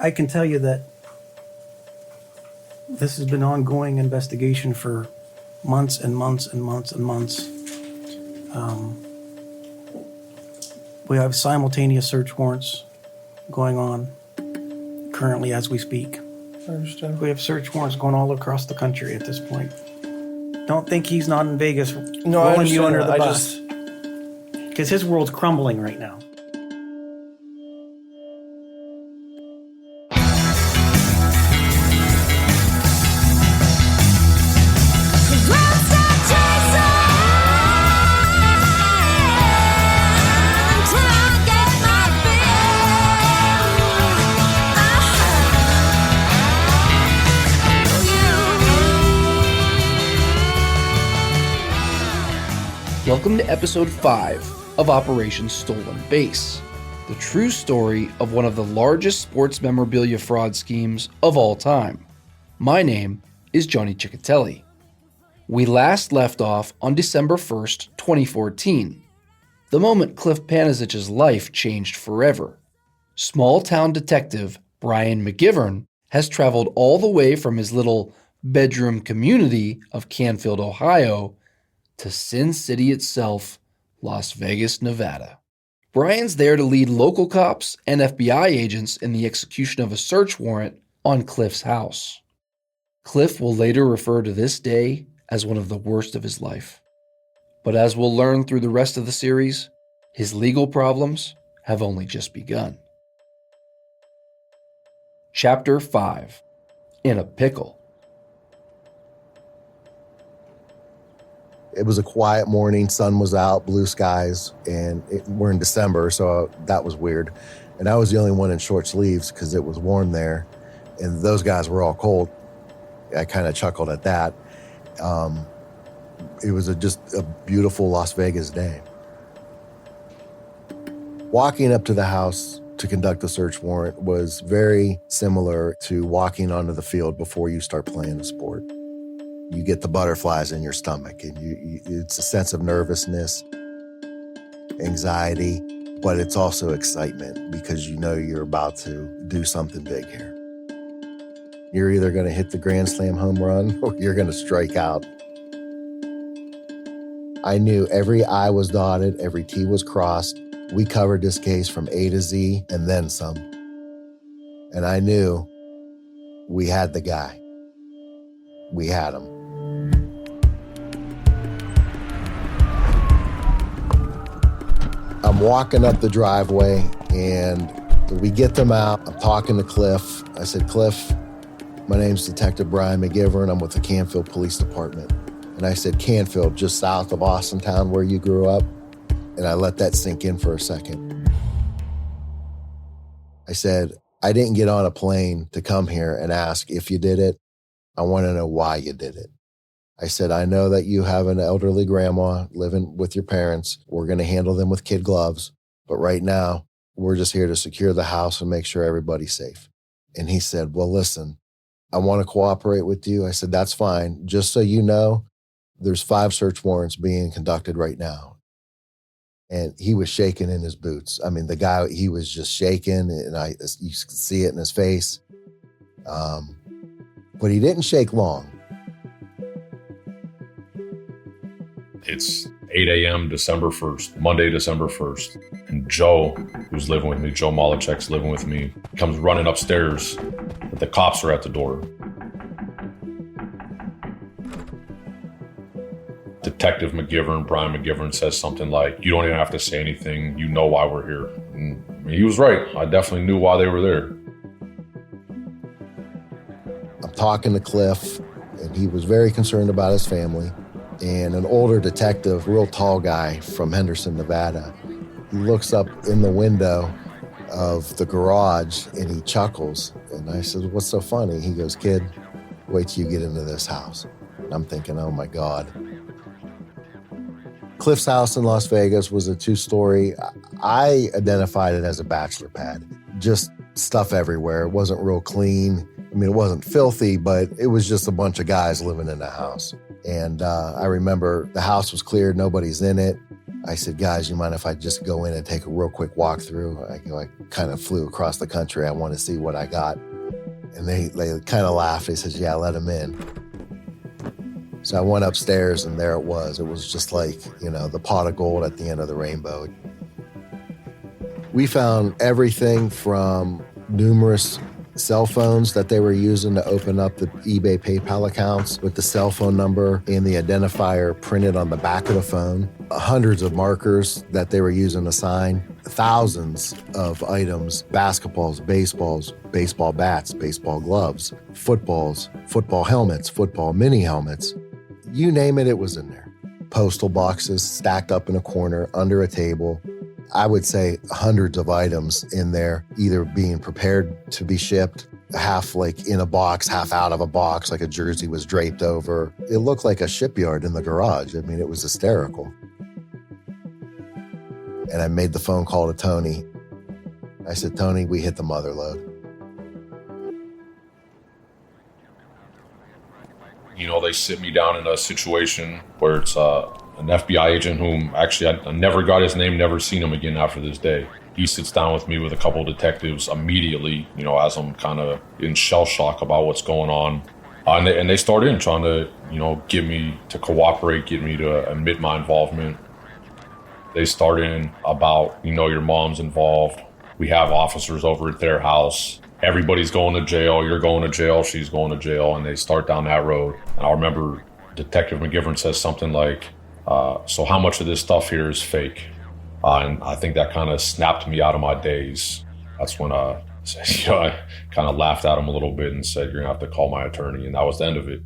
I can tell you that this has been ongoing investigation for months and months and months and months. We have simultaneous search warrants going on currently as we speak. I understand. We have search warrants going all across the country at this point. Don't think he's not in Vegas rolling you under the bus. Because his world's crumbling right now. Welcome to episode 5 of Operation Stolen Base, the true story of one of the largest sports memorabilia fraud schemes of all time. My name is Johnny Chechitelli. We last left off on December 1st, 2014, the moment Cliff Panizic's life changed forever. Small-town detective Brian McGivern has traveled all the way from his little bedroom community of Canfield, Ohio, to Sin City itself, Las Vegas, Nevada. Brian's there to lead local cops and FBI agents in the execution of a search warrant on Cliff's house. Cliff will later refer to this day as one of the worst of his life. But as we'll learn through the rest of the series, his legal problems have only just begun. Chapter 5. In a Pickle. It was a quiet morning, sun was out, blue skies, and we're in December, so that was weird. And I was the only one in short sleeves because it was warm there, and those guys were all cold. I kind of chuckled at that. It was just a beautiful Las Vegas day. Walking up to the house to conduct the search warrant was very similar to walking onto the field before you start playing a sport. You get the butterflies in your stomach, and it's a sense of nervousness, anxiety, but it's also excitement because you know you're about to do something big here. You're either going to hit the grand slam home run or you're going to strike out. I knew every I was dotted, every T was crossed. We covered this case from A to Z and then some. And I knew we had the guy. We had him. I'm walking up the driveway and we get them out. I'm talking to Cliff. I said, Cliff, my name's Detective Brian McGivern. I'm with the Canfield Police Department. And I said, Canfield, just south of Austintown where you grew up. And I let that sink in for a second. I said, I didn't get on a plane to come here and ask if you did it. I want to know why you did it. I said, I know that you have an elderly grandma living with your parents. We're going to handle them with kid gloves. But right now, we're just here to secure the house and make sure everybody's safe. And he said, well, listen, I want to cooperate with you. I said, that's fine. Just so you know, there's 5 search warrants being conducted right now. And he was shaking in his boots. I mean, the guy, he was just shaking, and you could see it in his face. But he didn't shake long. It's 8 a.m. December 1st, Monday, December 1st. And Joe, who's living with me, Joe Malachek's living with me, comes running upstairs, but the cops are at the door. Detective McGivern, Brian McGivern, says something like, you don't even have to say anything, you know why we're here. And he was right. I definitely knew why they were there. I'm talking to Cliff, and he was very concerned about his family. And an older detective, real tall guy from Henderson, Nevada, he looks up in the window of the garage and he chuckles. And I said, what's so funny? He goes, kid, wait till you get into this house. And I'm thinking, oh my God. Cliff's house in Las Vegas was a 2-story. I identified it as a bachelor pad. Just stuff everywhere. It wasn't real clean. I mean, it wasn't filthy, but it was just a bunch of guys living in the house. And I remember the house was cleared, nobody's in it. I said, guys, you mind if I just go in and take a real quick walk through? I kind of flew across the country. I want to see what I got. And they kind of laughed. They said, yeah, let him in. So I went upstairs and there it was. It was just like, the pot of gold at the end of the rainbow. We found everything from numerous cell phones that they were using to open up the eBay PayPal accounts with the cell phone number and the identifier printed on the back of the phone, hundreds of markers that they were using to sign, thousands of items, basketballs, baseballs, baseball bats, baseball gloves, footballs, football helmets, football mini helmets. You name it, it was in there. Postal boxes stacked up in a corner under a table. I would say hundreds of items in there, either being prepared to be shipped, half like in a box, half out of a box, like a jersey was draped over. It looked like a shipyard in the garage. I mean, it was hysterical. And I made the phone call to Tony. I said, Tony, we hit the mother lode. They sit me down in a situation where it's an FBI agent whom actually I never got his name, never seen him again after this day. He sits down with me with a couple of detectives immediately, as I'm kind of in shell shock about what's going on. And they start in trying to, get me to cooperate, get me to admit my involvement. They start in about, your mom's involved. We have officers over at their house. Everybody's going to jail. You're going to jail. She's going to jail. And they start down that road. And I remember Detective McGivern says something like, so how much of this stuff here is fake? And I think that kind of snapped me out of my daze. That's when I kind of laughed at him a little bit and said, you're going to have to call my attorney. And that was the end of it.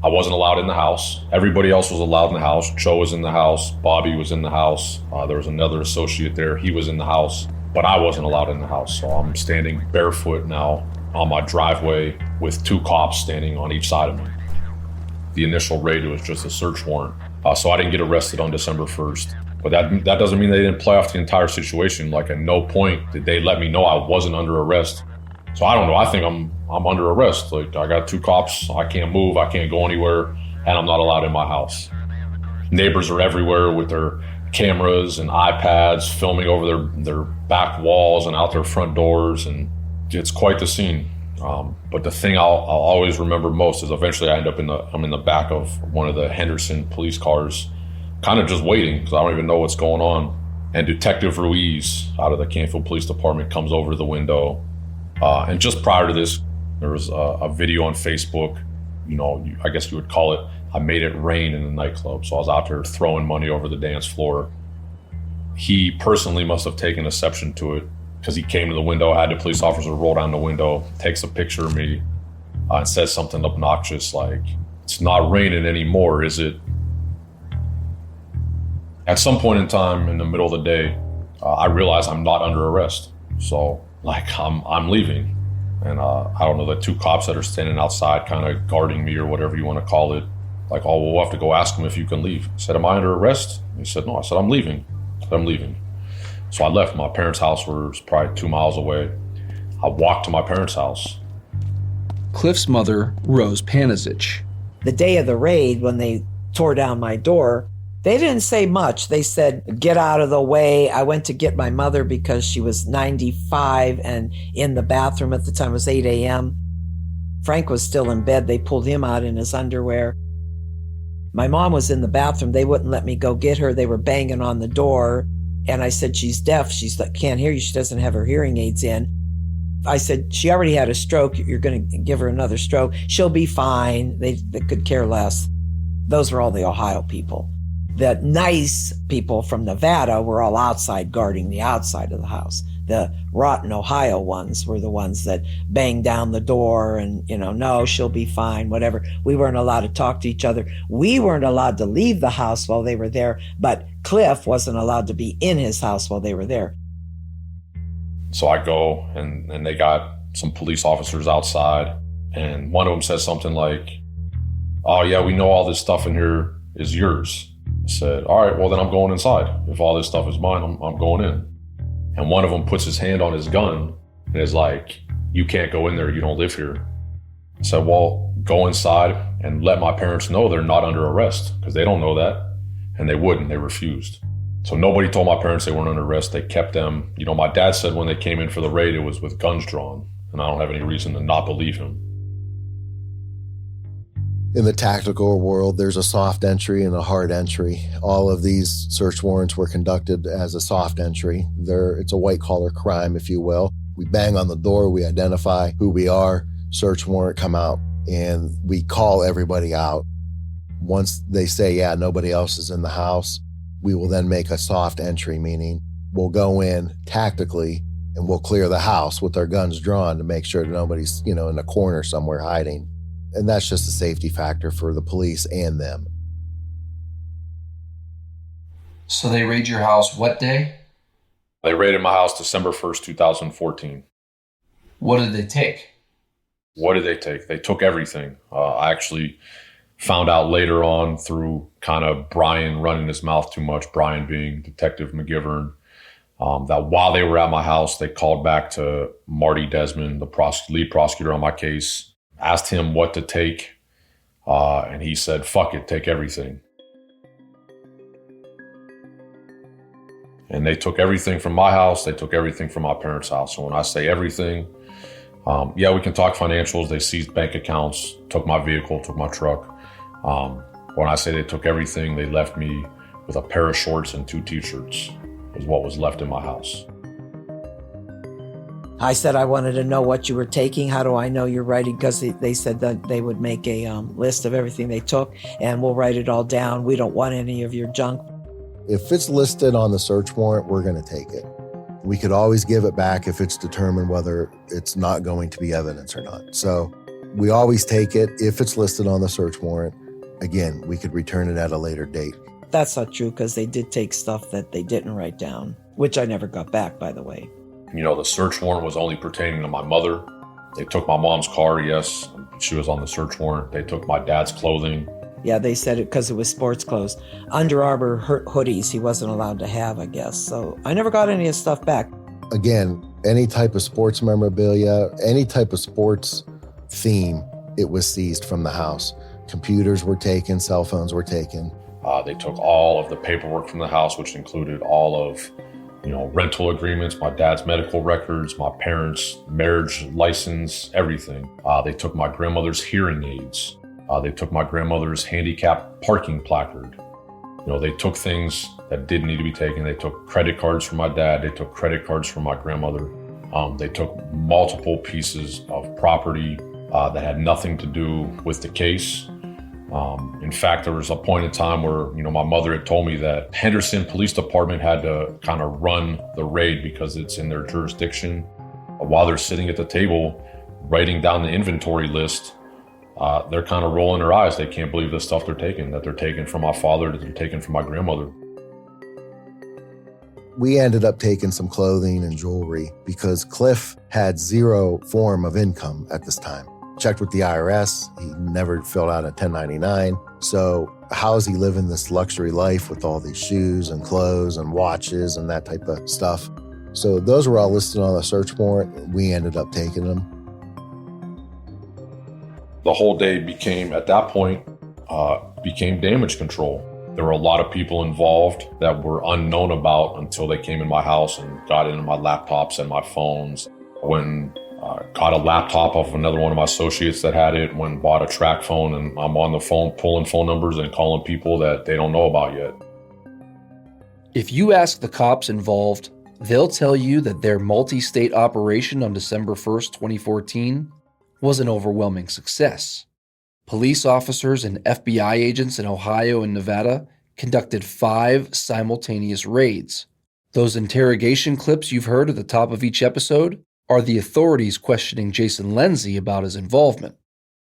I wasn't allowed in the house. Everybody else was allowed in the house. Joe was in the house. Bobby was in the house. There was another associate there. He was in the house, but I wasn't allowed in the house. So I'm standing barefoot now on my driveway with two cops standing on each side of me. The initial raid was just a search warrant. So I didn't get arrested on December 1st. But that doesn't mean they didn't play off the entire situation. Like at no point did they let me know I wasn't under arrest. So I don't know, I think I'm under arrest. Like I got two cops, I can't move, I can't go anywhere, and I'm not allowed in my house. Neighbors are everywhere with their cameras and iPads filming over their back walls and out their front doors, and it's quite the scene. But the thing I'll always remember most is eventually I'm in the back of one of the Henderson police cars, kind of just waiting because I don't even know what's going on. And Detective Ruiz out of the Canfield Police Department comes over to the window. And just prior to this, there was a video on Facebook, I guess you would call it, I made it rain in the nightclub. So I was out there throwing money over the dance floor. He personally must have taken exception to it because he came to the window, had the police officer roll down the window, takes a picture of me, and says something obnoxious like, "It's not raining anymore, is it?" At some point in time in the middle of the day, I realized I'm not under arrest. So I'm leaving. And I don't know, the two cops that are standing outside kind of guarding me or whatever you want to call it, like, "Oh, we'll have to go ask him if you can leave." I said, "Am I under arrest?" He said, "No." I said, "I'm leaving." "I'm leaving." So I left. My parents' house was probably 2 miles away. I walked to my parents' house. Cliff's mother, Rose Panizich. The day of the raid, when they tore down my door, they didn't say much. They said, "Get out of the way." I went to get my mother because she was 95 and in the bathroom at the time. It was 8 a.m. Frank was still in bed. They pulled him out in his underwear. My mom was in the bathroom. They wouldn't let me go get her. They were banging on the door. And I said, "She's deaf. She can't hear you. She doesn't have her hearing aids in." I said, "She already had a stroke. You're going to give her another stroke. She'll be fine." They could care less. Those were all the Ohio people. The nice people from Nevada were all outside guarding the outside of the house. The rotten Ohio ones were the ones that banged down the door and, "No, she'll be fine," whatever. We weren't allowed to talk to each other. We weren't allowed to leave the house while they were there, but Cliff wasn't allowed to be in his house while they were there. So I go and they got some police officers outside, and one of them says something like, "Oh yeah, we know all this stuff in here is yours." I said, "All right, well then I'm going inside. If all this stuff is mine, I'm going in." And one of them puts his hand on his gun and is like, "You can't go in there, you don't live here." I said, "Well, go inside and let my parents know they're not under arrest, because they don't know that, and they wouldn't. They refused. So nobody told my parents they weren't under arrest. They kept them. You know, my dad said when they came in for the raid, it was with guns drawn, and I don't have any reason to not believe him. In the tactical world, there's a soft entry and a hard entry. All of these search warrants were conducted as a soft entry. It's a white-collar crime, if you will. We bang on the door, we identify who we are, search warrant come out, and we call everybody out. Once they say, yeah, nobody else is in the house, we will then make a soft entry, meaning we'll go in tactically and we'll clear the house with our guns drawn to make sure that nobody's, in a corner somewhere hiding. And that's just a safety factor for the police and them. So they raid your house what day? They raided my house December 1st, 2014. What did they take? What did they take? They took everything. I actually found out later on through kind of Brian running his mouth too much, Brian being Detective McGivern, that while they were at my house, they called back to Marty Desmond, the lead prosecutor on my case, asked him what to take, and he said, fuck it, take everything. And they took everything from my house, they took everything from my parents' house. So when I say everything, we can talk financials. They seized bank accounts, took my vehicle, took my truck. When I say they took everything, they left me with a pair of shorts and 2 t-shirts is what was left in my house. I said I wanted to know what you were taking. How do I know you're writing? Because they said that they would make a list of everything they took, and we'll write it all down. We don't want any of your junk. If it's listed on the search warrant, we're going to take it. We could always give it back if it's determined whether it's not going to be evidence or not. So we always take it if it's listed on the search warrant. Again, we could return it at a later date. That's not true, because they did take stuff that they didn't write down, which I never got back, by the way. The search warrant was only pertaining to my mother. They took my mom's car, yes. She was on the search warrant. They took my dad's clothing. Yeah, they said it because it was sports clothes. Under Armour hoodies he wasn't allowed to have, I guess. So I never got any of his stuff back. Again, any type of sports memorabilia, any type of sports theme, it was seized from the house. Computers were taken, cell phones were taken. They took all of the paperwork from the house, which included all of, rental agreements, my dad's medical records, my parents' marriage license, everything. They took my grandmother's hearing aids. They took my grandmother's handicap parking placard. They took things that didn't need to be taken. They took credit cards from my dad. They took credit cards from my grandmother. They took multiple pieces of property that had nothing to do with the case. In fact, there was a point in time where, my mother had told me that Henderson Police Department had to kind of run the raid because it's in their jurisdiction. While they're sitting at the table writing down the inventory list, they're kind of rolling their eyes. They can't believe the stuff they're taking, that they're taking from my father, that they're taking from my grandmother. We ended up taking some clothing and jewelry because Cliff had 0 form of income at this time. Checked with the IRS. He never filled out a 1099. So how is he living this luxury life with all these shoes and clothes and watches and that type of stuff? So those were all listed on the search warrant. We ended up taking them. The whole day became damage control. There were a lot of people involved that were unknown about until they came in my house and got into my laptops and my phones. When got a laptop off another one of my associates that had it, when bought a track phone, and I'm on the phone pulling phone numbers and calling people that they don't know about yet. If you ask the cops involved, they'll tell you that their multi-state operation on December 1st, 2014 was an overwhelming success. Police officers and FBI agents in Ohio and Nevada conducted 5 simultaneous raids. Those interrogation clips you've heard at the top of each episode are the authorities questioning Jason Lenzi about his involvement.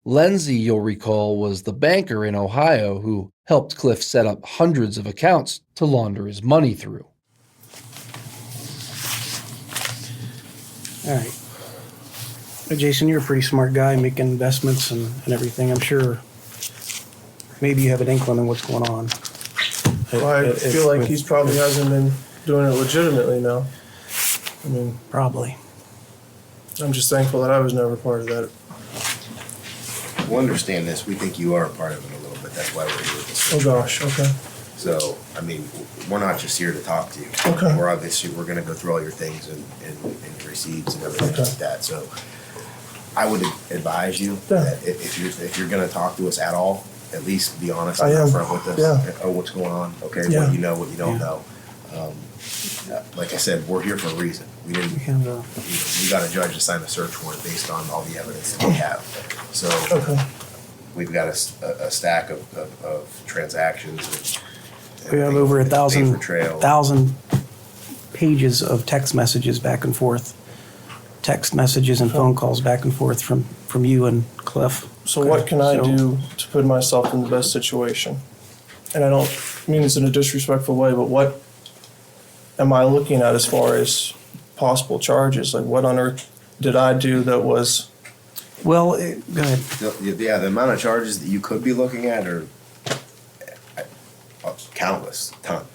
Lenzi, you'll recall, was the banker in Ohio who helped Cliff set up hundreds of accounts to launder his money through. All right. Jason, you're a pretty smart guy making investments and everything. I'm sure maybe you have an inkling on what's going on. Well, I feel like he's probably hasn't been doing it legitimately now. Probably. I'm just thankful that I was never part of that. we'll understand this. We think you are a part of it a little bit. That's why we're here with this. Oh gosh, okay. So, I mean, we're not just here to talk to you. Okay. We're going to go through all your things and your receipts and everything Okay. like that. So, I would advise you that if you're going to talk to us at all, at least be honest and upfront with us. Yeah. Oh, what's going on? Okay, Yeah. what you know, what you don't know. Like I said, we're here for a reason. We didn't. We got a judge to sign a search warrant based on all the evidence that we have. So we've got a stack of transactions. We have over 1,000 paper trail. 1,000 pages of text messages back and forth, text messages and phone calls back and forth from you and Cliff. So what can I do to put myself in the best situation? And I don't mean this in a disrespectful way, but what am I looking at as far as possible charges? Like, what on earth did I do that was... Well, go ahead. Yeah, the amount of charges that you could be looking at are countless, ton.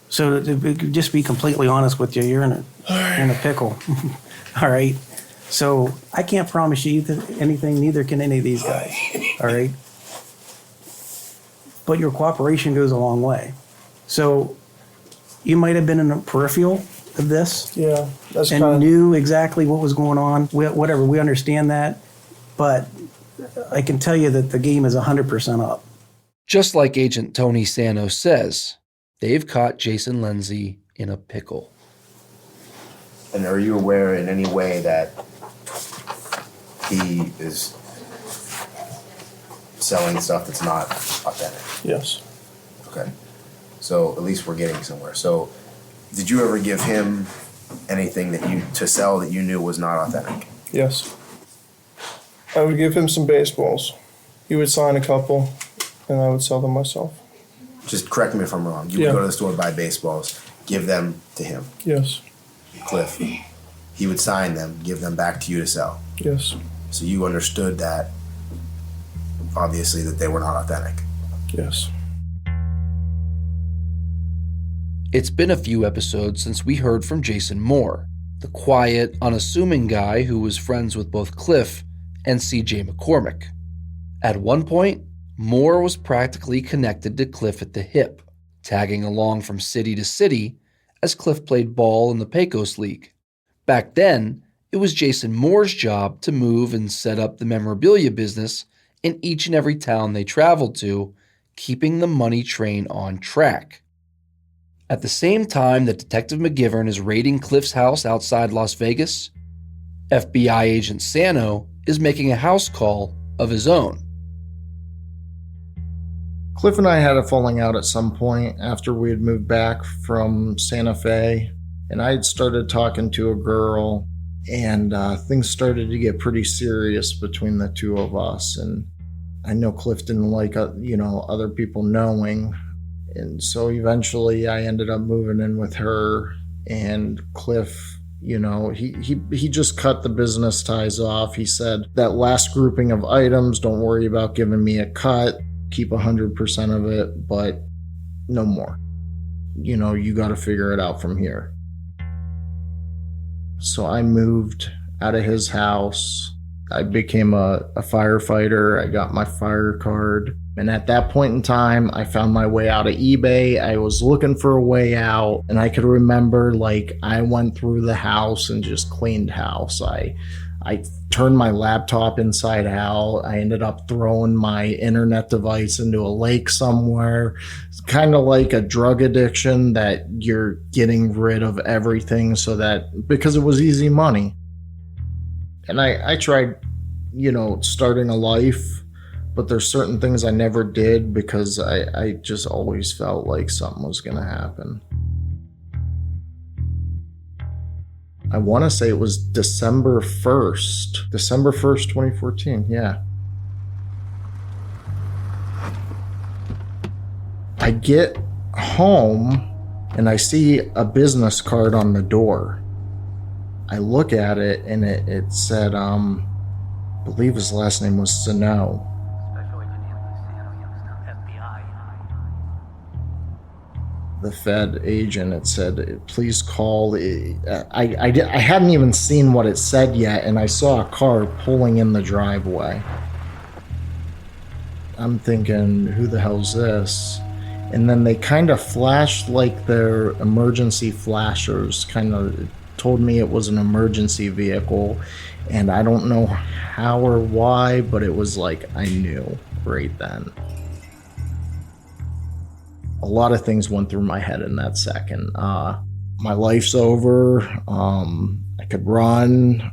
So to just be completely honest with you, you're in a pickle. All right. So I can't promise you anything, neither can any of these guys. All right. But your cooperation goes a long way. So you might have been in the peripheral of this. Yeah, that's and kind of... knew exactly what was going on. Whatever, we understand that. But I can tell you that the game is 100% up. Just like Agent Tony Sano says, they've caught Jason Lindsay in a pickle. And are you aware in any way that he is selling stuff that's not authentic? Yes. Okay. So at least we're getting somewhere. So did you ever give him anything to sell that you knew was not authentic? Yes. I would give him some baseballs. He would sign a couple, and I would sell them myself. Just correct me if I'm wrong. You would go to the store, buy baseballs, give them to him. Yes. Cliff. He would sign them, give them back to you to sell. Yes. So you understood that, obviously, that they were not authentic. Yes. It's been a few episodes since we heard from Jason Moore, the quiet, unassuming guy who was friends with both Cliff and CJ McCormick. At one point, Moore was practically connected to Cliff at the hip, tagging along from city to city as Cliff played ball in the Pecos League. Back then, it was Jason Moore's job to move and set up the memorabilia business in each and every town they traveled to, keeping the money train on track. At the same time that Detective McGivern is raiding Cliff's house outside Las Vegas, FBI agent Sano is making a house call of his own. Cliff and I had a falling out at some point after we had moved back from Santa Fe, and I had started talking to a girl, and things started to get pretty serious between the two of us. And I know Cliff didn't like, other people knowing, and so eventually I ended up moving in with her. And Cliff, he just cut the business ties off. He said, that last grouping of items, don't worry about giving me a cut. Keep 100% of it, but no more. You got to figure it out from here. So I moved out of his house. I became a firefighter. I got my fire card. And at that point in time, I found my way out of eBay. I was looking for a way out. And I could remember, I went through the house and just cleaned house. I turned my laptop inside out. I ended up throwing my internet device into a lake somewhere. It's kind of like a drug addiction that you're getting rid of everything because it was easy money. And I tried, starting a life, but there's certain things I never did because I just always felt like something was going to happen. I want to say it was December 1st, 2014, yeah. I get home and I see a business card on the door. I look at it and it said, I believe his last name was Sano. The Fed agent, it said, please call. I hadn't even seen what it said yet, and I saw a car pulling in the driveway. I'm thinking, who the hell's this? And then they kind of flashed like their emergency flashers, kind of told me it was an emergency vehicle. And I don't know how or why, but it was like I knew right then. A lot of things went through my head in that second. My life's over. I could run.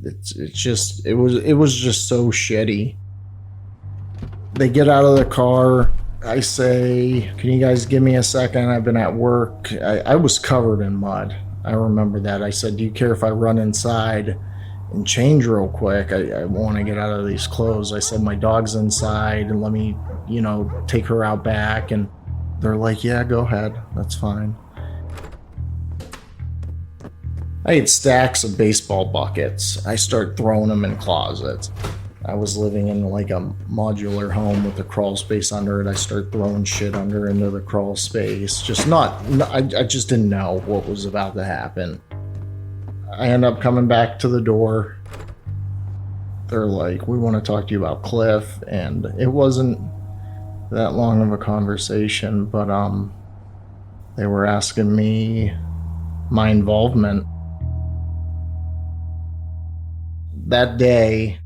It was just so shitty. They get out of the car. I say, can you guys give me a second? I've been at work. I was covered in mud. I remember that. I said, do you care if I run inside and change real quick? I want to get out of these clothes. I said, my dog's inside and let me, take her out back. And they're like, yeah, go ahead. That's fine. I had stacks of baseball buckets. I start throwing them in closets. I was living in like a modular home with a crawl space under it. I start throwing shit into the crawl space. I just didn't know what was about to happen. I end up coming back to the door. They're like, we want to talk to you about Cliff. And it wasn't that long of a conversation, but they were asking me my involvement. That day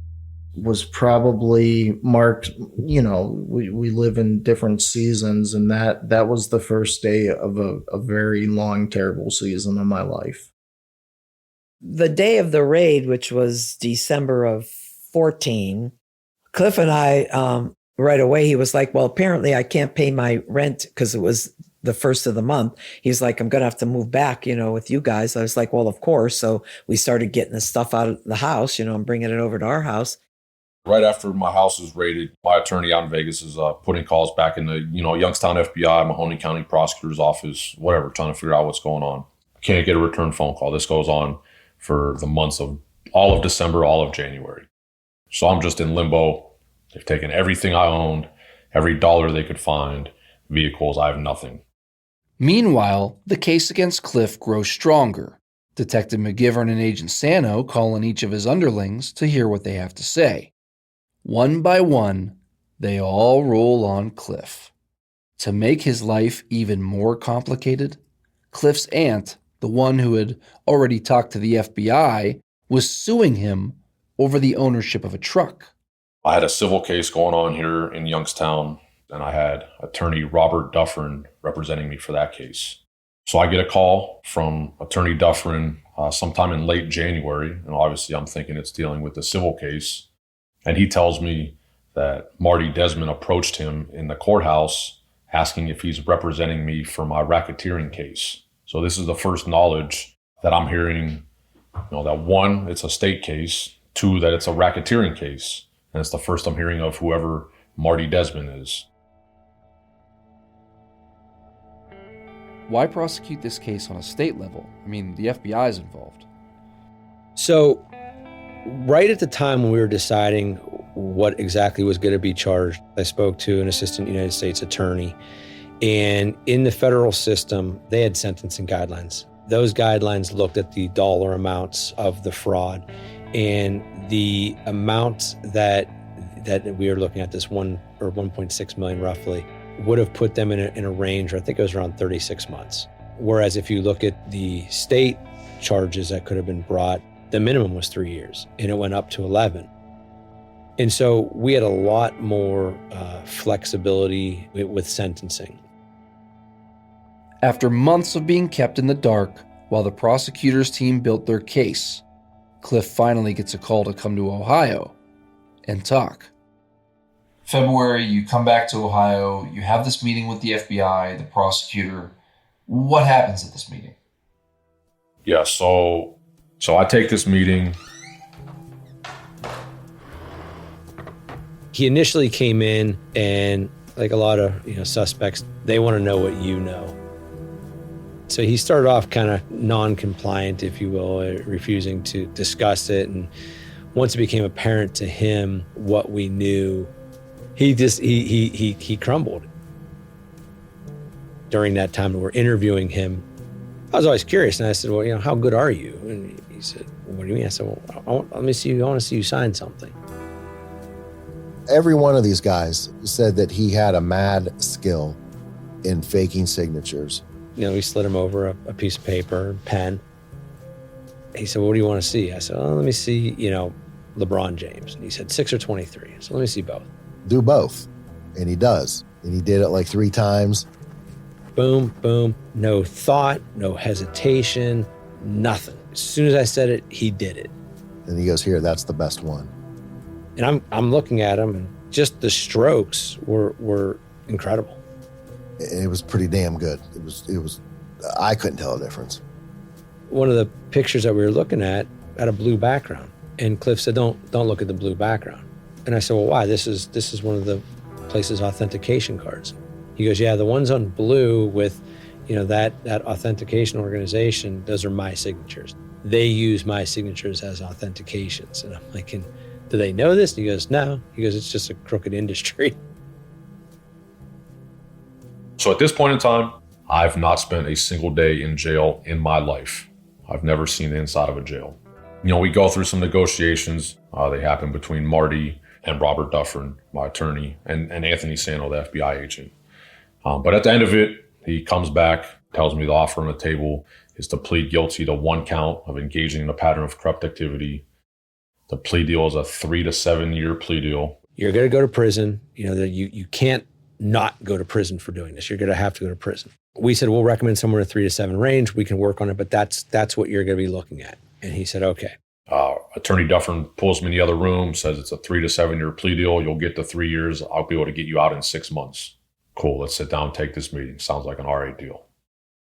was probably marked, we live in different seasons, and that was the first day of a very long, terrible season of my life. The day of the raid, which was December of 14, Cliff and I, right away, he was like, well, apparently I can't pay my rent because it was the first of the month. He's like, I'm going to have to move back, with you guys. I was like, well, of course. So we started getting the stuff out of the house, and bringing it over to our house. Right after my house was raided, my attorney out in Vegas is putting calls back in the, Youngstown FBI, Mahoney County Prosecutor's Office, whatever, trying to figure out what's going on. I can't get a return phone call. This goes on for the months of all of December, all of January. So I'm just in limbo. They've taken everything I owned, every dollar they could find, vehicles, I have nothing. Meanwhile, the case against Cliff grows stronger. Detective McGivern and Agent Sano call on each of his underlings to hear what they have to say. One by one, they all roll on Cliff. To make his life even more complicated, Cliff's aunt, the one who had already talked to the FBI, was suing him over the ownership of a truck. I had a civil case going on here in Youngstown, and I had attorney Robert Dufferin representing me for that case. So I get a call from attorney Dufferin sometime in late January, and obviously I'm thinking it's dealing with the civil case. And he tells me that Marty Desmond approached him in the courthouse asking if he's representing me for my racketeering case. So this is the first knowledge that I'm hearing, that one, it's a state case, two, that it's a racketeering case. And it's the first I'm hearing of whoever Marty Desmond is. Why prosecute this case on a state level? I mean, the FBI is involved. So, right at the time when we were deciding what exactly was going to be charged, I spoke to an assistant United States attorney. And in the federal system, they had sentencing guidelines. Those guidelines looked at the dollar amounts of the fraud. And the amount that we were looking at, this 1.6 million roughly, would have put them in a range, I think it was around 36 months. Whereas if you look at the state charges that could have been brought, the minimum was 3 years, and it went up to 11. And so we had a lot more flexibility with sentencing. After months of being kept in the dark while the prosecutor's team built their case, Cliff finally gets a call to come to Ohio and talk. February, you come back to Ohio, you have this meeting with the FBI, the prosecutor. What happens at this meeting? Yeah, so I take this meeting. He initially came in, and like a lot of suspects, they want to know what you know. So he started off kind of non-compliant, if you will, refusing to discuss it. And once it became apparent to him what we knew, he crumbled. During that time that we're interviewing him, I was always curious, and I said, well, how good are you? And he said, well, what do you mean? I said, well, let me see you. I want to see you sign something. Every one of these guys said that he had a mad skill in faking signatures. We slid him over a piece of paper, pen. He said, "What do you want to see?" I said, "Oh, let me see, LeBron James." And he said, 6 or 23. So let me see both. Do both. And he does. And he did it like 3 times. Boom, boom. No thought, no hesitation, nothing. As soon as I said it, he did it. And he goes, "Here, that's the best one." And I'm looking at him, and just the strokes were incredible. It was pretty damn good. It was. I couldn't tell a difference. One of the pictures that we were looking at had a blue background, and Cliff said, "Don't look at the blue background." And I said, "Well, why? This is one of the place's authentication cards." He goes, "Yeah, the ones on blue with, that authentication organization, those are my signatures. They use my signatures as authentications." And I'm like, "Do they know this?" And he goes, "No." He goes, "It's just a crooked industry." So at this point in time, I've not spent a single day in jail in my life. I've never seen the inside of a jail. We go through some negotiations. They happen between Marty and Robert Dufferin, my attorney, and Anthony Sano, the FBI agent. But at the end of it, he comes back, tells me the offer on the table is to plead guilty to 1 count of engaging in a pattern of corrupt activity. The plea deal is a 3 to 7 year plea deal. You're going to go to prison. You can't not go to prison for doing this. You're going to have to go to prison. We said, we'll recommend somewhere in 3 to 7 range. We can work on it, but that's what you're going to be looking at. And he said, okay. Attorney Dufferin pulls me in the other room, says it's a 3 to 7 year plea deal. You'll get the 3 years. I'll be able to get you out in 6 months. Cool, let's sit down, take this meeting. Sounds like an RA deal.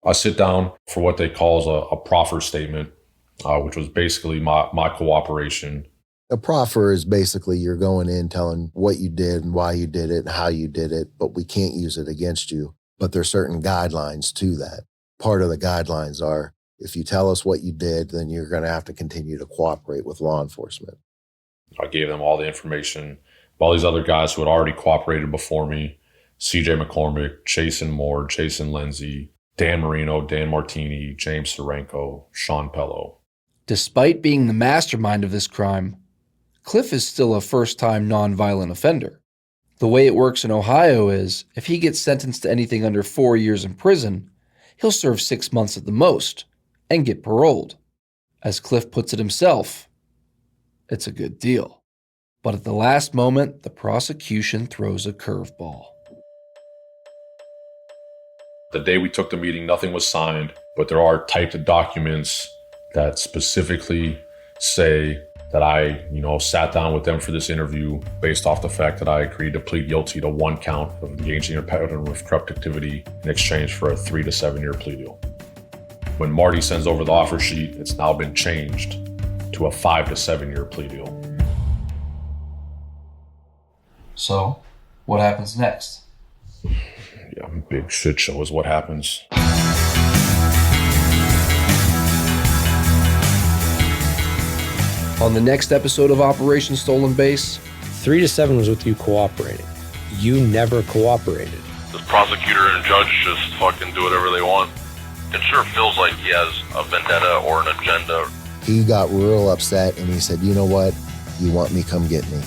I sit down for what they call a proffer statement, which was basically my cooperation. A proffer is basically you're going in telling what you did and why you did it and how you did it, but we can't use it against you. But there's certain guidelines to that. Part of the guidelines are, if you tell us what you did, then you're going to have to continue to cooperate with law enforcement. I gave them all the information. All these other guys who had already cooperated before me, CJ McCormick, Chasin Moore, Jason Lindsay, Dan Marino, Dan Martini, James Serenko, Sean Pello. Despite being the mastermind of this crime, Cliff is still a first-time nonviolent offender. The way it works in Ohio is, if he gets sentenced to anything under 4 years in prison, he'll serve 6 months at the most and get paroled. As Cliff puts it himself, it's a good deal. But at the last moment, the prosecution throws a curveball. The day we took the meeting, nothing was signed, but there are typed documents that specifically say that I, sat down with them for this interview based off the fact that I agreed to plead guilty to 1 count of engaging in a pattern of corrupt activity in exchange for a 3 to 7 year plea deal. When Marty sends over the offer sheet, it's now been changed to a 5 to 7 year plea deal. So, what happens next? Yeah, big shit show is what happens. On the next episode of Operation Stolen Base, 3 to 7 was with you cooperating. You never cooperated. The prosecutor and judge just fucking do whatever they want. It sure feels like he has a vendetta or an agenda. He got real upset and he said, "You know what? You want me, come get me."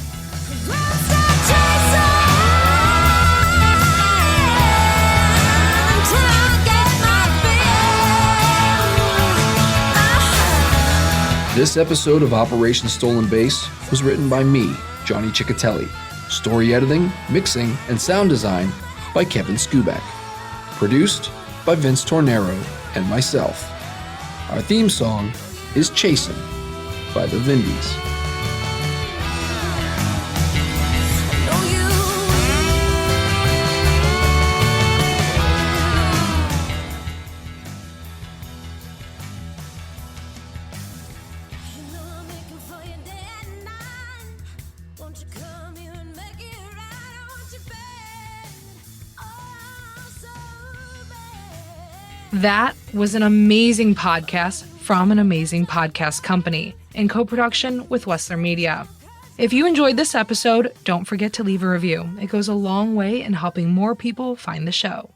This episode of Operation Stolen Base was written by me, Johnny Chechitelli. Story editing, mixing, and sound design by Kevin Skubak. Produced by Vince Tornero and myself. Our theme song is Chasin by the Vindys. That was an amazing podcast from an amazing podcast company in co-production with Wessler Media. If you enjoyed this episode, don't forget to leave a review. It goes a long way in helping more people find the show.